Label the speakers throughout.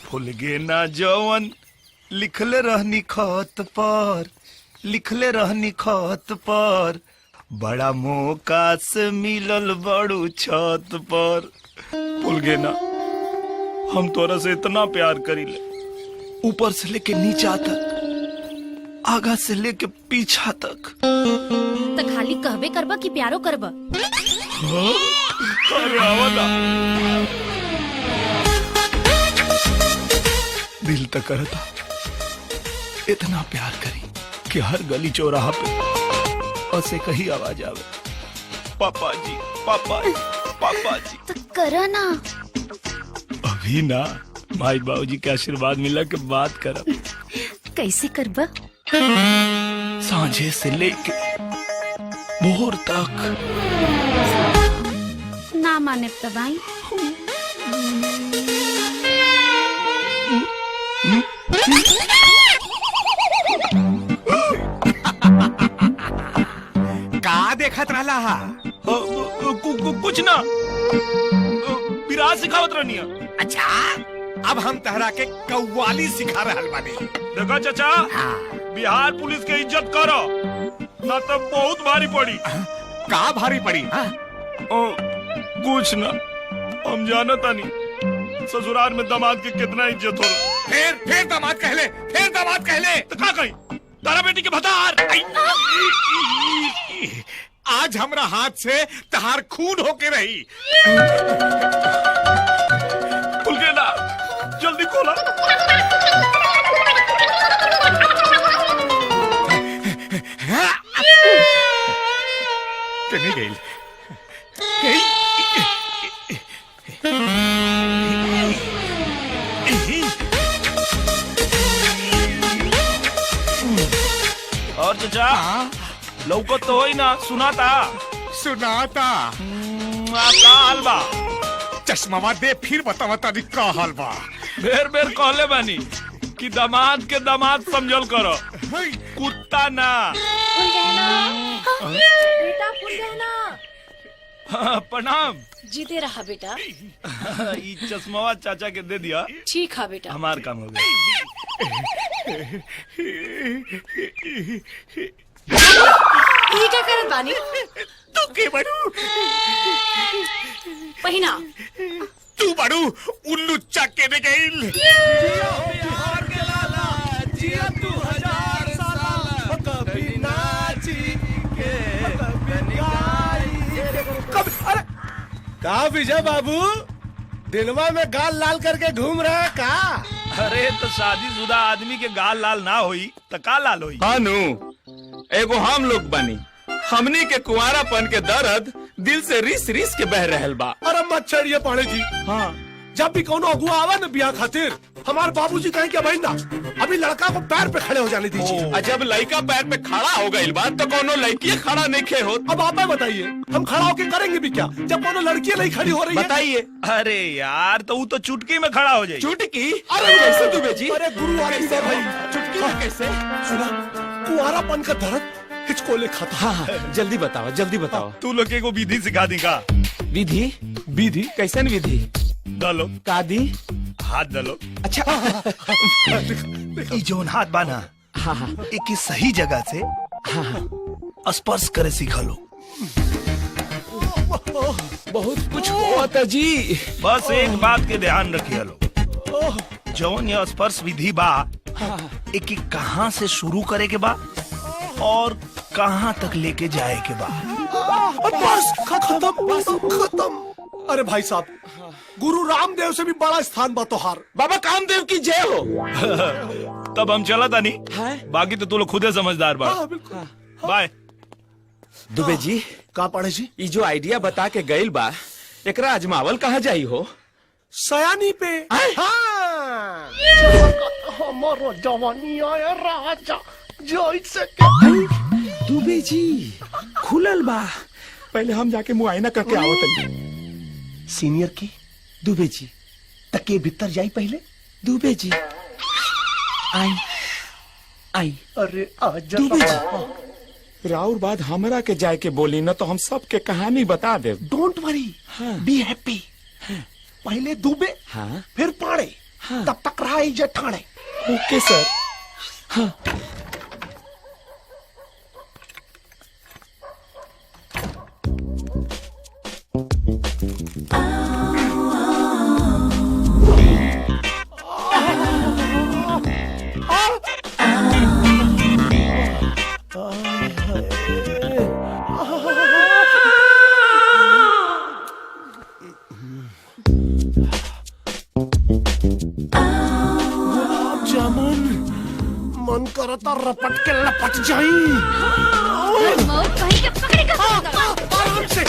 Speaker 1: भूल गे ना जवन लिखले रहनी खत पर, लिखले रहनी खत पर, बड़ा मौका से मिलल बड़ू छत पर। भूल गे ना हम तोरा से इतना प्यार करीले, ऊपर से लेके नीचा तक, आगा से लेके पीछा तक।
Speaker 2: तो खाली कहबे करबा कि प्यारो करबा?
Speaker 1: अरे आवला दिल तक करता इतना प्यार करी कि हर गली चौराहा पे ऐसे कही आवाज आवे, पापा जी पापा पापा जी।
Speaker 2: तो करा ना।
Speaker 1: अभी ना माई बाबूजी के आशीर्वाद मिला के बात करब।
Speaker 2: कैसे करबा?
Speaker 1: सांझे से लेके भोर तक।
Speaker 2: ना माने तो भाई।
Speaker 3: का देखत रहला हा?
Speaker 1: कुछ ना, विराज सिखावत रहनिया।
Speaker 3: अच्छा, अब हम तहरा के कव्वाली सिखा रहल बानी।
Speaker 1: देखा चाचा, बिहार पुलिस के इज्जत करो, ना तो बहुत भारी पड़ी।
Speaker 3: का भारी पड़ी?
Speaker 1: कुछ ना, हम जानता नहीं ससुराल में दामाद की कितना इज्जत हो।
Speaker 3: फिर दामाद कहले, फिर दामाद कहले।
Speaker 1: तो का कहीं तारा बेटी के भतार।
Speaker 3: आज हमरा हाथ से तहार खून होके रही।
Speaker 1: खुल गया ना, जल्दी खोला।
Speaker 3: नहीं गई।
Speaker 1: और चाचा लौकत तो होई ना, सुनाता का हाल बा?
Speaker 3: चश्मा दे फिर बतावा तारी का हाल बा।
Speaker 1: बेर बेर कहले बानी कि दामाद के दामाद समझल करो, कुत्ता ना।
Speaker 4: बेटा फूल गहना।
Speaker 1: प्रणाम।
Speaker 4: जीते रहा बेटा।
Speaker 1: ई चश्मा चाचा के दे दिया।
Speaker 4: ठीक है बेटा,
Speaker 1: हमार काम हो गया।
Speaker 4: ये क्या करत बानी?
Speaker 3: तू के बड़ू?
Speaker 4: पहिना।
Speaker 3: तू बड़ू उल्लू चक्के दे गई।
Speaker 5: का विजय बाबू, दिलवा में गाल लाल करके घूम रहा है का?
Speaker 1: अरे तो शादीशुदा आदमी के गाल लाल ना होई तो का लाल होई?
Speaker 6: हानू, एगो हम लोग बनी, हमनी के कुंवारापन के दर्द दिल से रिस रिस के बह रहल बा।
Speaker 5: अरे मत छड़िए पाड़े जी।
Speaker 6: हाँ,
Speaker 5: जब भी कोनो अगुआ आवा न बियाह खातिर, हमारे बाबूजी कहें क्या बहिंदा, अभी लड़का को पैर पे खड़े हो जाने दीजिए।
Speaker 6: जब लड़का पैर पे खड़ा हो गई बात तो कोनो लड़की खड़ा नहीं खे हो।
Speaker 5: अब आप बताइए, हम खड़ा होके करेंगे भी क्या जब कोनो लड़की नहीं खड़ी हो रही है?
Speaker 6: बताइए।
Speaker 1: अरे यार, तो वो तो चुटकी में खड़ा हो जाए।
Speaker 6: चुटकी?
Speaker 5: अरे
Speaker 6: कैसे दुबे जी?
Speaker 5: अरे गुरु वाले से भाई,
Speaker 6: चुटकी में कैसे?
Speaker 5: सुना, कुंवारापन का दर्द हिचकोले खाता।
Speaker 6: हाँ, जल्दी बताओ, जल्दी बताओ।
Speaker 1: तू लोग को विधि सिखा दी का?
Speaker 6: विधि? विधि कैसन विधि?
Speaker 1: डालो
Speaker 6: का दी?
Speaker 1: हाथ डालो।
Speaker 6: अच्छा।
Speaker 1: ई जोन हाथ बाना,
Speaker 6: हाँ हाँ,
Speaker 1: एक सही जगह से
Speaker 6: हाँ हाँ,
Speaker 1: स्पर्श करे सीखा लो।
Speaker 6: बहुत कुछ हुआ था जी।
Speaker 1: बस एक बात के ध्यान रखिए लो, जौन ये स्पर्श विधि बा, एक कहाँ से शुरू करे के बा और कहाँ तक लेके जाए के बा।
Speaker 5: बस खत्म। अरे भाई साहब, गुरु रामदेव से भी बड़ा स्थान बा तोहार।
Speaker 6: बाबा कामदेव की जय हो।
Speaker 1: तब हम चला था नहीं,
Speaker 6: है?
Speaker 1: बाकी तो तू लोग खुदे समझदार बा। बाय।
Speaker 6: दुबे जी,
Speaker 5: का पढ़े जी?
Speaker 6: ये जो आइडिया बता के गइल बा, एकरा अजमावल कहाँ जाई हो?
Speaker 5: सयानी पे।
Speaker 6: हाँ।
Speaker 5: हमारा जवानी आया राजा जैसे।
Speaker 6: दुबे जी, खुलल बा, पहले हम जाके मुआयना करके आवत।
Speaker 5: सीनियर की
Speaker 6: दुबे जी,
Speaker 5: तके भीतर जाई पहले।
Speaker 6: दुबे जी, आई आई।
Speaker 5: अरे आजा।
Speaker 6: दुबे जी, राउर बाद हमरा के जाए के बोली न तो हम सब के कहानी बता दे।
Speaker 5: Don't worry, be happy. पहले दुबे
Speaker 6: हाँ
Speaker 5: फिर पाड़े तब तक रहा ही जेठाणे।
Speaker 6: ओके सर।
Speaker 5: जामुन मन करता रपट के लपट जाई।
Speaker 2: मौत भाई के पकड़े का
Speaker 5: आराम से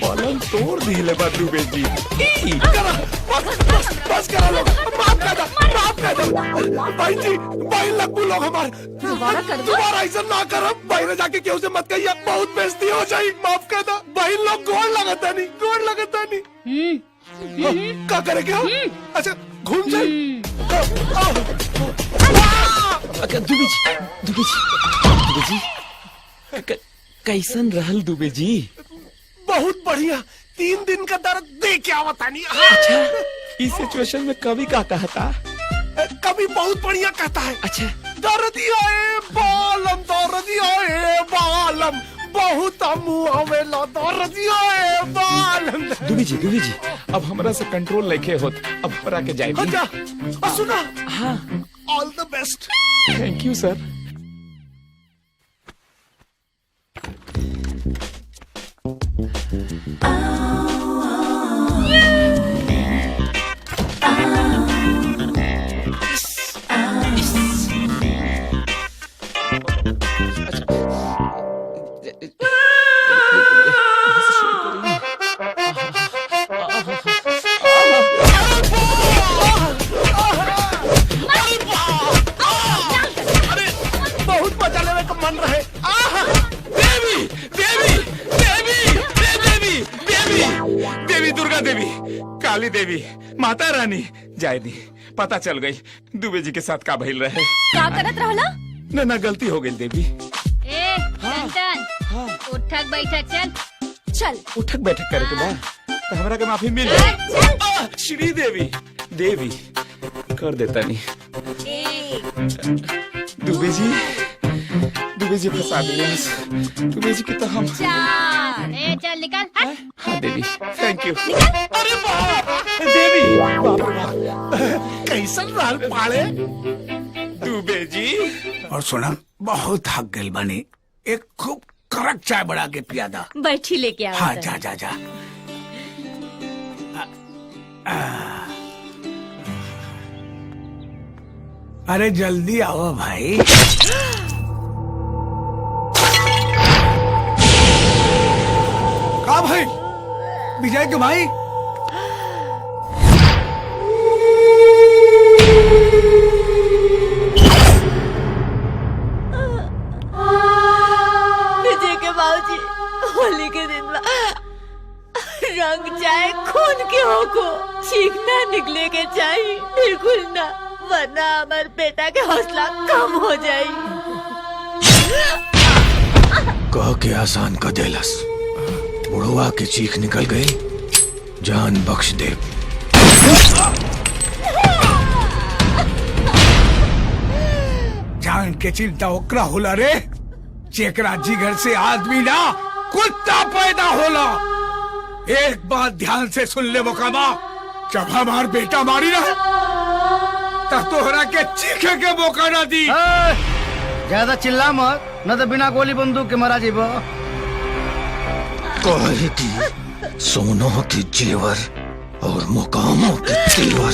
Speaker 6: पलंग तोड़ दिले बा दुबे जी।
Speaker 5: करा, बस करा लोग, माफ कर दो भाई जी। भाई लगू लोग हमारे
Speaker 4: दोबारा कर दो।
Speaker 5: दोबारा ऐसा ना करो। भाई जाके केहू से मत कहिए, बहुत बेइज्जती हो जाई। माफ कर दो भाई लोग, गोड़ लगता नहीं। क्या करेंगे हम? अच्छा घूम जाए।
Speaker 6: दुबे जी कैसन रहल दुबे जी?
Speaker 5: बहुत बढ़िया, 3 दिन का दर्द दे के आवता नहीं।
Speaker 6: अच्छा, इस सिचुएशन में कभी का कहता?
Speaker 5: कभी बहुत बढ़िया कहता है।
Speaker 6: अच्छा,
Speaker 5: दर्दिया ए बालम, दर्दिया ए बालम, बहुत मुआवेला दर्दिया ए बालम।
Speaker 6: दुबे जी अब हमरा से कंट्रोल लेके होत, अब हमरा के जाए।
Speaker 5: अच्छा सुना,
Speaker 6: हाँ
Speaker 5: all the best.
Speaker 6: Thank you sir.
Speaker 5: बहुत मजा लेने का मन रहे।
Speaker 6: देवी दुर्गा देवी, काली देवी, माता रानी, जाए दी पता चल गई दुबे जी के साथ का भइल रहे।
Speaker 2: का करत रहला?
Speaker 6: ना गलती हो गई देवी।
Speaker 2: ए टन उठक बैठक चल।
Speaker 6: उठक बैठक करे के बाद तो हमरा के माफी मिल
Speaker 2: चल।
Speaker 6: जाए। श्री देवी देवी कर देता नहीं। दुबे जी फंसा दिया। दुबे जी की तो हम।
Speaker 2: चल निकल।
Speaker 6: हाँ देवी, थैंक यू। अरे बाप देवी, बाप रे बाप,
Speaker 5: कैसन रहल पाड़े?
Speaker 6: दुबे जी।
Speaker 5: और सुना, बहुत थक गई बनी, एक खूब कड़क चाय बना के पिया दा।
Speaker 4: बैठी लेके आओ।
Speaker 5: हाँ जा जा जा। अरे जल्दी आओ भाई। का भाई? विजय के भाई?
Speaker 4: विजय के बाबूजी, होली के दिन में रंग जाए खून के होको, चीखना निकले के चाहिए, बिल्कुल ना, वरना हमारे बेटा के हौसला कम हो जाए।
Speaker 5: कह के आसान का देलस, बुढ़वा के चीख निकल गई, जान बख्श दे। जान के चिंता ओकरा होला रे, जेकरा जिगर से आदमी ना कुत्ता पैदा होला। एक बात ध्यान से सुन ले मुकामा, जब हमार बेटा मारी ना तब तोहरा के चीखे के मौका ना दी।
Speaker 7: ज्यादा चिल्ला मत, न तो बिना गोली बंदूक के मरा जीबो।
Speaker 5: कहे की सोनों के जेवर और मुकामों के तेवर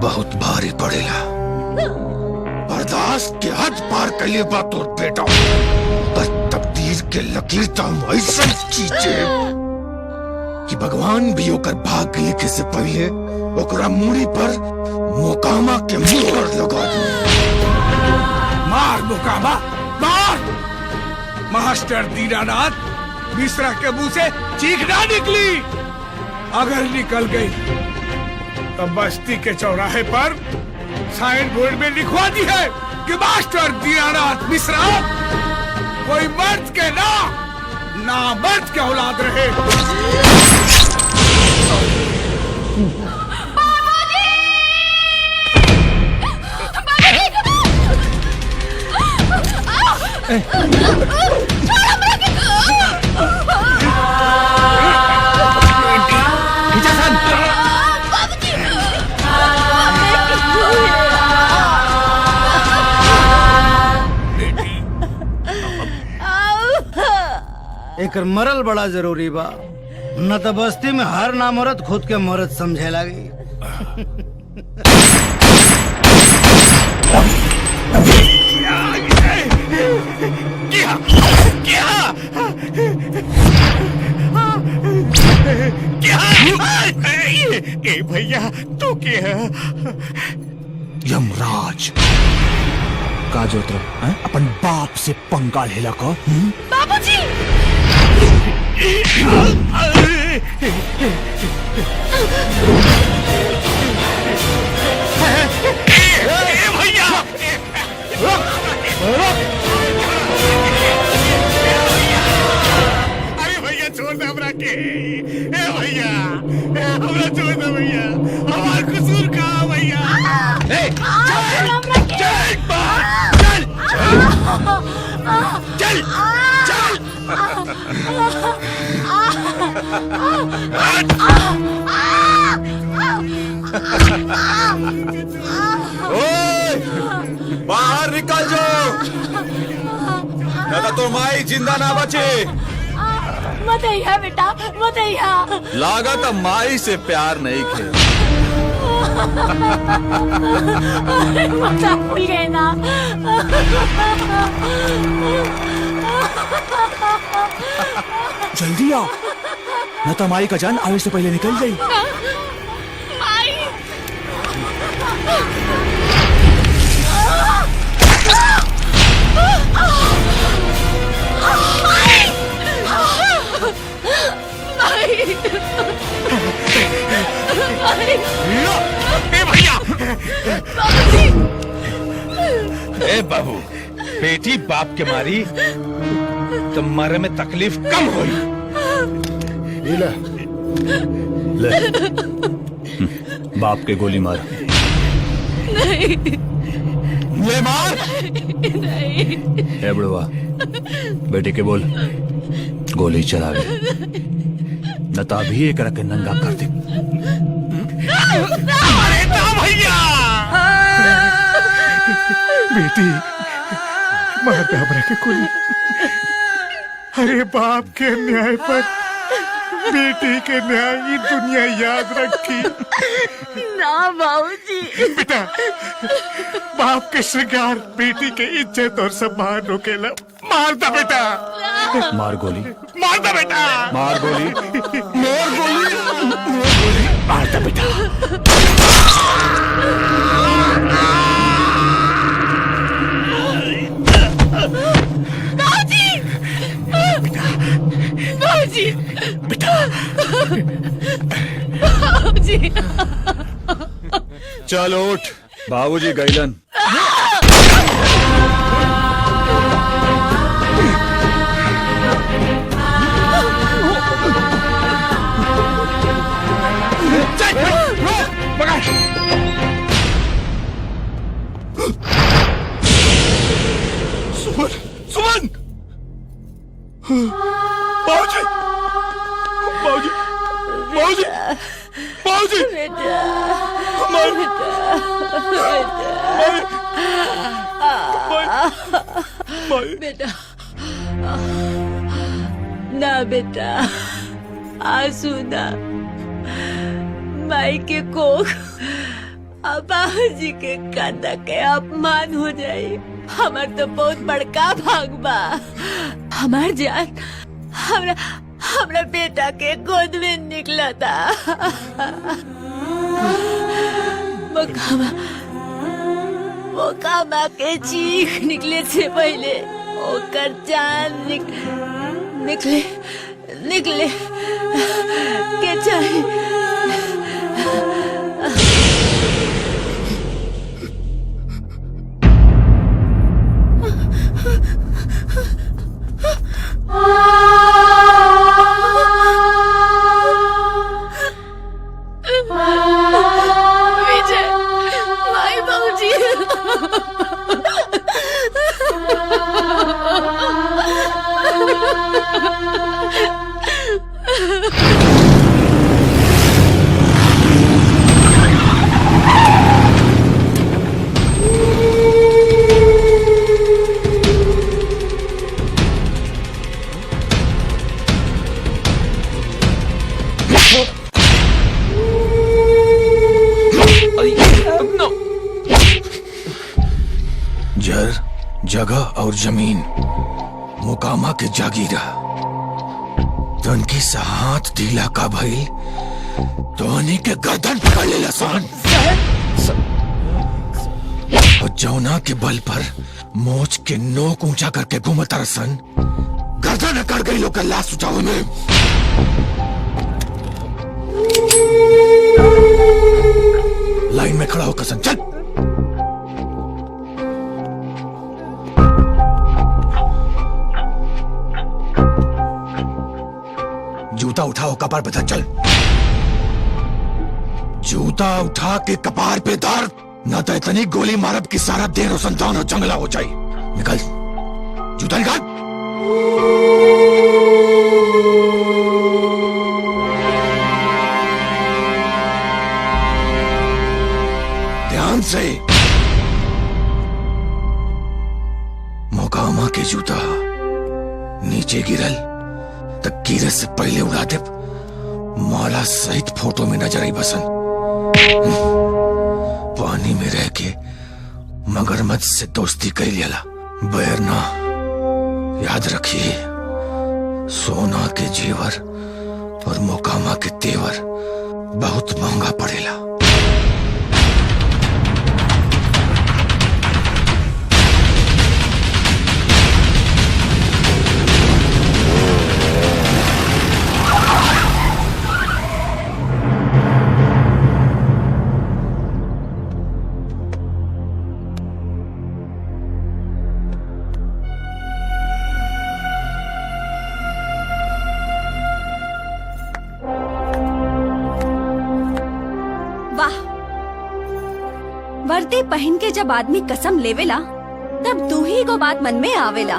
Speaker 5: बहुत भारी पड़ेला। बर्दाश्त के हद पार कलिए बात और बेटा, पर तकदीर के लकीर तो ऐसा खींचे कि भगवान भी ओकर भाग्य लिखे से पहले ओकरा मूड़ी पर मुकामा के मुहर लगा दे। मार मुकामा मार। मास्टर दीनानाथ मिश्रा के मुंह से चीख ना निकली, अगर निकल गई तो बस्ती के चौराहे पर साइन बोर्ड में लिखवा दी है कि मास्टर दीनानाथ मिश्रा कोई मर्द के ना मर्द के औलाद रहे।
Speaker 7: एक मरल बड़ा जरूरी बा, न तो बस्ती में हर नामर्द खुद के मर्द समझे लगी।
Speaker 3: ए भैया तू क्या
Speaker 5: यमराज का जोत्र अपन बाप से पंगा लेला को
Speaker 4: बाबूजी
Speaker 3: भैया अरे भैया छोड़ दे हमरा के ए भैया हमरा छोड़ दे भैया हमार कसूर का भैया चल
Speaker 5: बाहर निकल जाओ, न तो माई जिंदा ना बचे।
Speaker 4: मत अइहा बेटा, मत अइहा।
Speaker 5: लागत माई से प्यार नहीं खे।
Speaker 4: मत भूल गए ना।
Speaker 5: जल्दी आओ, न तो माई का जान आवे से पहले निकल जाई।
Speaker 3: ए बाबू, बेटी बाप के मारी तो मरे में तकलीफ कम हुई।
Speaker 5: ले बाप के गोली मार।
Speaker 4: नहीं
Speaker 5: ले मार।
Speaker 4: नहीं
Speaker 5: ए बुढ़वा, बेटी के बोल गोली चलावे, न तो अभी एक रखे नंगा कर दे।
Speaker 3: अरे ना भैया, बेटी मार दे हमरा के गोली। अरे बाप के न्याय पर बेटी के न्याय ही दुनिया याद रखी।
Speaker 4: ना बाबूजी।
Speaker 3: बेटा, बाप के श्रृंगार बेटी के इज्जत और सम्मान रोकेला। मार दे बेटा,
Speaker 5: मार गोली,
Speaker 3: मार दे बेटा,
Speaker 5: मार गोली,
Speaker 3: मार गोली, मार दे बेटा।
Speaker 4: बाबूजी,
Speaker 3: बेटा,
Speaker 4: बाबूजी।
Speaker 5: चल उठ, बाबूजी गैलन।
Speaker 3: सुमन, सुमन, बाबूजी, बाबूजी, बाबूजी, बाबूजी,
Speaker 4: बेटा, बेटा, ना बेटा, आंसू ना, माई के कोख बाबूजी के कांदा के अपमान हो जाए। हमार तो बहुत बड़का भाग बा। हमार जान हमरा बेटा के गोद में निकला था। मोकामा के चीख निकले से पहले ओकर जान निकले के चाहिए।
Speaker 5: जगह और जमीन मुकामा के जागीरा तनकी सा हाथ ढीला का भइल तोहनी के गर्दन पकड़ लेला सन और जौना के बल पर मोच के नोक ऊंचा करके घूमता सन गर्दन अकड़ गई लोग लाश उठावे में। लाइन में खड़ा होकर सन चल। जूता उठाओ कपार पे धर चल। जूता उठा के कपार पे धर न तो इतनी गोली मारब की सारा देर और संतान और जंगला हो जाए। निकल जूता निकाल। ध्यान से। मोकामा के जूता नीचे गिरल तक गिरे से पहले उड़ा दे माला सहित फोटो में नजर आई बसन। पानी में रह के मगरमच्छ से दोस्ती कर लिया बैर ना। याद रखिए सोना के जेवर और मोकामा के तेवर बहुत महंगा पड़ेला।
Speaker 2: वर्दी पहन के जब आदमी कसम लेवेला तब दू ही को बात मन में आवेला,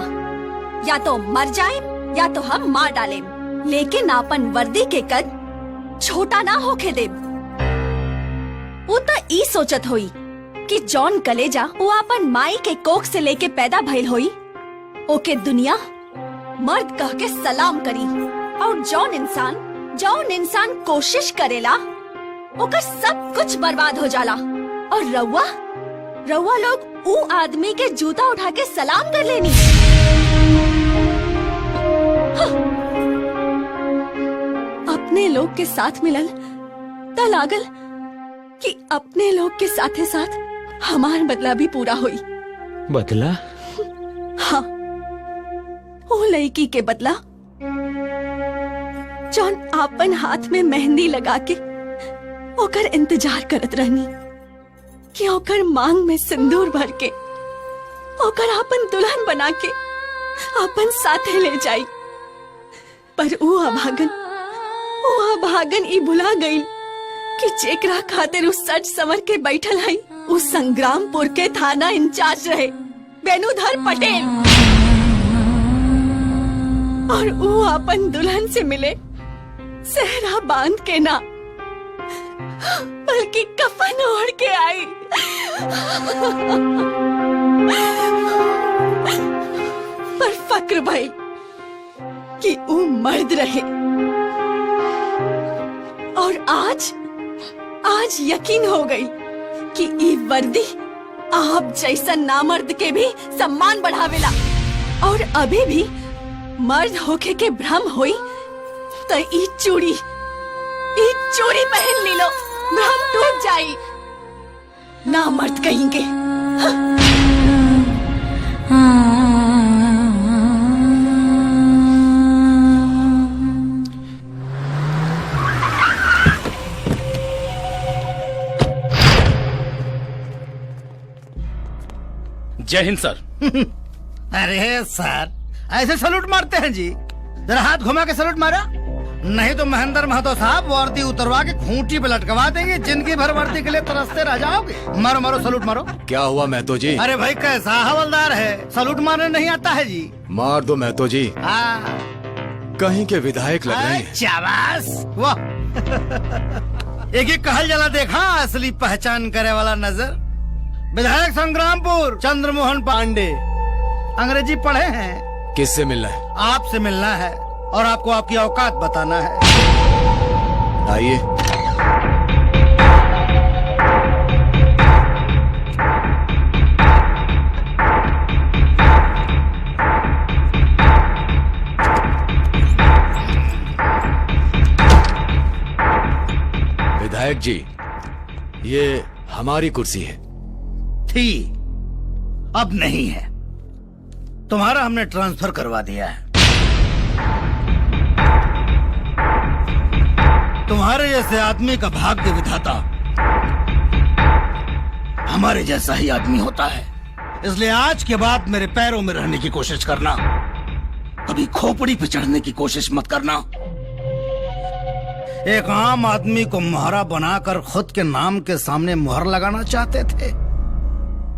Speaker 2: या तो मर जाए या तो हम मार डालें, लेकिन अपन वर्दी के कद छोटा ना होके दे। वो तो ई सोचत होई कि जॉन कलेजा वो अपन माई के कोख से लेके पैदा भइल होई, ओके दुनिया मर्द कह के सलाम करी। और जौन इंसान कोशिश करेला ओकर सब कुछ बर्बाद हो जाला। और रउआ लोग ऊ आदमी के जूता उठा के सलाम कर लेनी। हाँ। अपने लोग के साथ मिलल त लागल कि अपने लोग के साथे साथ हमार बदला भी पूरा हुई।
Speaker 6: बदला?
Speaker 2: हाँ, वो लड़की के बदला जौन आपन हाथ में मेहंदी लगा के ओकर इंतजार करत रहनी कि ओकर मांग में सिंदूर भर के ओकर अपन दुल्हन बना के अपन साथे ले जाई। पर वो अभागन ई भुला गई कि जेकरा खातिर उस सच समर के बैठल है उस संग्रामपुर के थाना इंचार्ज रहे बेनुधर पटेल। और वो अपन दुल्हन से मिले सेहरा बांध के ना बल्कि कफन ओढ़ के आई। पर फक्र भाई कि वो मर्द रहे। और आज यकीन हो गई कि ई वर्दी आप जैसा नामर्द के भी सम्मान बढ़ावेला। और अभी भी मर्द होके के भ्रम होई तो ई चूड़ी पहन ली लो, भ्रम टूट जाई। नामर्द कहेंगे।
Speaker 8: जय हिंद सर।
Speaker 7: अरे सर ऐसे सलूट मारते हैं जी? जरा हाथ घुमा के सलूट मारा, नहीं तो महेंद्र महतो साहब वर्दी उतरवा के खूंटी पे लटकवा देंगे। जिंदगी भर वर्दी के लिए तरसते रह जाओगे। मारो मारो सलूट मारो।
Speaker 9: क्या हुआ महतो जी?
Speaker 7: अरे भाई कैसा हवलदार है, सलूट मारने नहीं आता है जी?
Speaker 9: मार दो महतो जी। कहीं के विधायक लग रहे हैं।
Speaker 7: शाबाश, वाह। एक एक कहल जला देखा असली पहचान करे वाला नजर। विधायक संग्रामपुर चंद्रमोहन पांडे, अंग्रेजी पढ़े हैं?
Speaker 9: किससे मिलना है?
Speaker 7: आपसे मिलना है और आपको आपकी औकात बताना है।
Speaker 9: आइए। विधायक जी, ये हमारी कुर्सी है।
Speaker 7: थी, अब नहीं है। तुम्हारा हमने ट्रांसफर करवा दिया है। तुम्हारे जैसे आदमी का भाग्य विधाता हमारे जैसा ही आदमी होता है। इसलिए आज के बाद मेरे पैरों में रहने की कोशिश करना, कभी खोपड़ी पे चढ़ने की कोशिश मत करना। एक आम आदमी को मोहरा बनाकर खुद के नाम के सामने मुहर लगाना चाहते थे।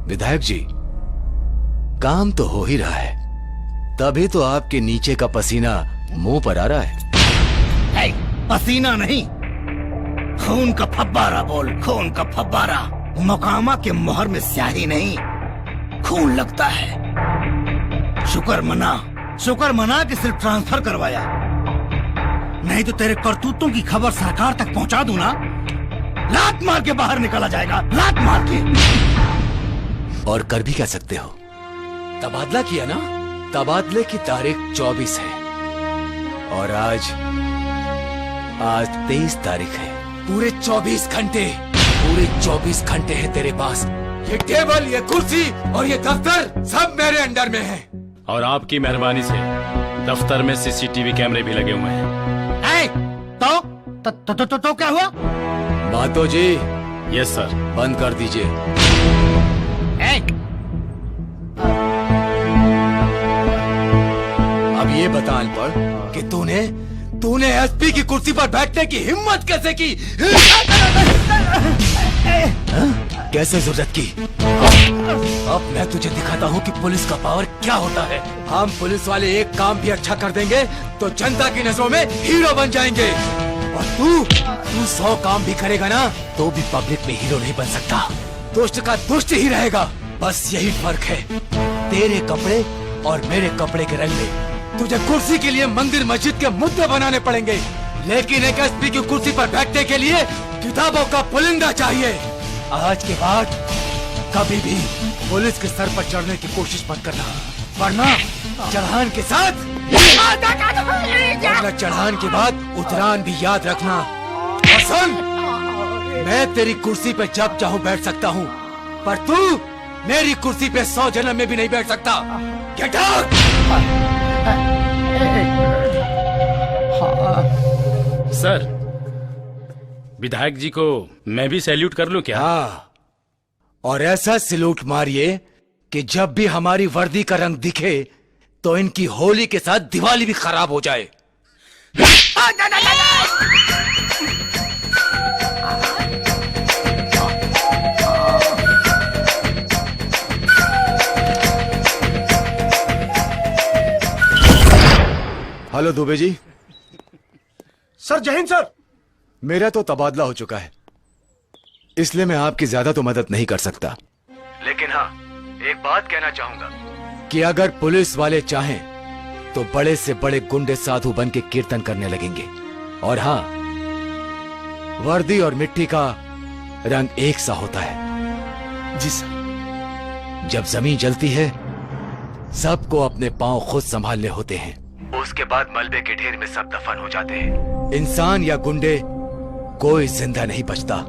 Speaker 9: विधायक जी, काम तो हो ही रहा है, तभी तो आपके नीचे का पसीना मुंह पर आ रहा है।
Speaker 7: पसीना नहीं, खून का फब्बारा बोल, खून का फब्बारा। मोकामा के मोहर में स्याही नहीं, खून लगता है। शुक्र मना कि सिर्फ ट्रांसफर करवाया, नहीं तो तेरे करतूतों की खबर सरकार तक पहुंचा दूं ना, लात मार के बाहर निकला जाएगा, लात मार के।
Speaker 9: और कर भी क्या सकते हो? तबादला किया ना? तबादले की तारीख 24 है और आज 23 तारीख है। पूरे 24 घंटे हैं तेरे पास। ये टेबल, ये कुर्सी और ये दफ्तर सब मेरे अंडर में है।
Speaker 8: और आपकी मेहरबानी से दफ्तर में सीसीटीवी कैमरे भी लगे हुए हैं।
Speaker 7: तो क्या हुआ?
Speaker 9: मातो जी,
Speaker 8: यस सर।
Speaker 9: बंद कर दीजिए। अब ये बता अनपढ़ कि तूने एसपी की कुर्सी पर बैठने की हिम्मत कैसे की? कैसे जरूरत की? अब मैं तुझे दिखाता हूँ कि पुलिस का पावर क्या होता है। हम पुलिस वाले एक काम भी अच्छा कर देंगे तो जनता की नजरों में हीरो बन जाएंगे, और तू 100 काम भी करेगा ना तो भी पब्लिक में हीरो नहीं बन सकता। दुष्ट का दुष्ट ही रहेगा। बस यही फर्क है तेरे कपड़े और मेरे कपड़े के रंग में। तुझे कुर्सी के लिए मंदिर मस्जिद के मुद्दे बनाने पड़ेंगे, लेकिन एक एसपी की कुर्सी पर बैठने के लिए किताबों का पुलिंदा चाहिए। आज के बाद कभी भी पुलिस के सर पर चढ़ने की कोशिश मत करना, वरना चढ़ान के साथ चढ़ान के बाद उतरान भी याद रखना। और सुन, मैं तेरी कुर्सी पे जब चाहूं बैठ सकता हूं, पर तू मेरी कुर्सी पे 100 जन्म में भी नहीं बैठ सकता। Get out!
Speaker 8: सर, विधायक जी को मैं भी सैल्यूट कर लूं क्या?
Speaker 9: हाँ, और ऐसा सैल्यूट मारिए कि जब भी हमारी वर्दी का रंग दिखे तो इनकी होली के साथ दिवाली भी खराब हो जाए। हेलो दुबे जी।
Speaker 3: सर जय हिंद सर।
Speaker 9: मेरा तो तबादला हो चुका है, इसलिए मैं आपकी ज्यादा तो मदद नहीं कर सकता, लेकिन हाँ, एक बात कहना चाहूंगा कि अगर पुलिस वाले चाहें तो बड़े से बड़े गुंडे साधु बन के कीर्तन करने लगेंगे। और हाँ, वर्दी और मिट्टी का रंग एक सा होता है। जी सर। जब जमीन जलती है सबको अपने पांव खुद संभालने होते हैं, उसके बाद मलबे के ढेर में सब दफन हो जाते हैं। इंसान या गुंडे कोई जिंदा नहीं बचता,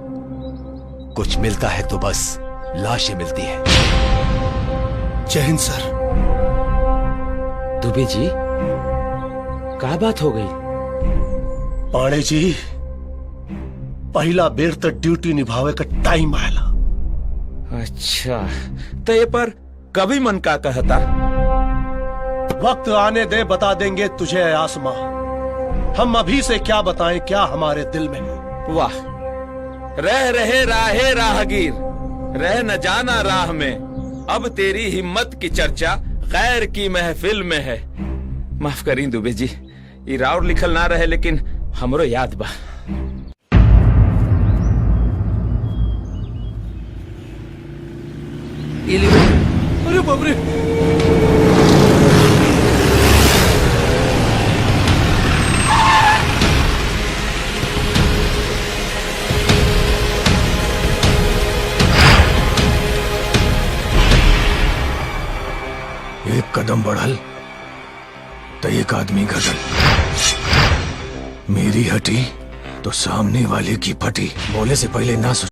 Speaker 9: कुछ मिलता है तो बस लाशें मिलती है।
Speaker 3: जय हिंद सर।
Speaker 10: दुबे जी, क्या बात हो गई?
Speaker 3: पाणे जी, पहला बेर तो ड्यूटी निभावे का टाइम आयला।
Speaker 6: अच्छा, तो ये पर कभी मन का कहता?
Speaker 3: वक्त आने दे, बता देंगे तुझे आसमां। हम अभी से क्या बताएं क्या हमारे दिल में है।
Speaker 6: वाह, रह रहे राहे राहगीर, रह न जाना राह में, अब तेरी हिम्मत की चर्चा गैर की महफिल में है। माफ करी दुबे जी, ये राउर लिखल ना रहे लेकिन हमरो याद बा।
Speaker 3: अरे बाप रे!
Speaker 5: एक कदम बढ़ल तो एक आदमी घटल। मेरी हटी तो सामने वाले की फटी बोले से पहले ना सोच